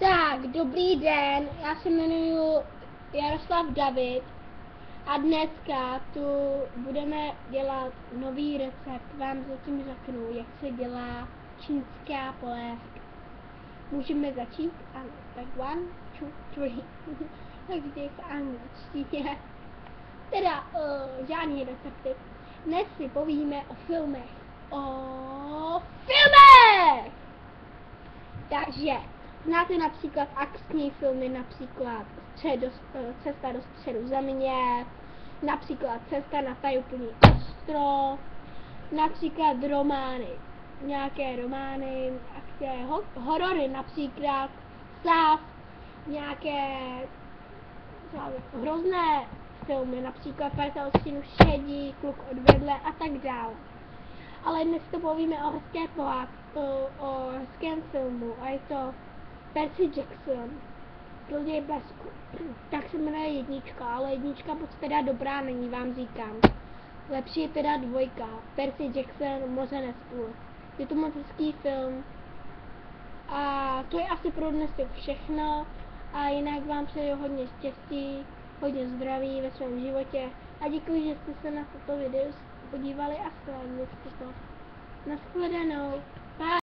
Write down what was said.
Tak, dobrý den, já se jmenuji Jaroslav David a dneska tu budeme dělat nový recept. Vám zatím řeknu, jak se dělá čínská polévka. Můžeme začít? Ano, tak 1, 2, 3. Takže v angličtině. Teda žádný recepty. Dnes si povíme o filmech. Takže znáte například akční filmy, například Cesta do středu země, například Cesta na tajemný ostrov, například romány, nějaké romány, horory, například Sav, nějaké hrozné filmy, například Parta odstínu šedí, Kluk od vedle a tak dále. Ale dnes to povíme o hezkém filmu a je to Percy Jackson, Zloděj blesku. Tak se jmenuje jednička, ale jednička moc teda dobrá není, vám říkám. Lepší je teda 2, Percy Jackson, Mořenec půl. Je to moc hezký film. A to je asi pro dnes všechno. A jinak vám přeju hodně štěstí, hodně zdraví ve svém životě. A děkuji, že jste se na toto video podívali a sledovali jste to. Nashledanou.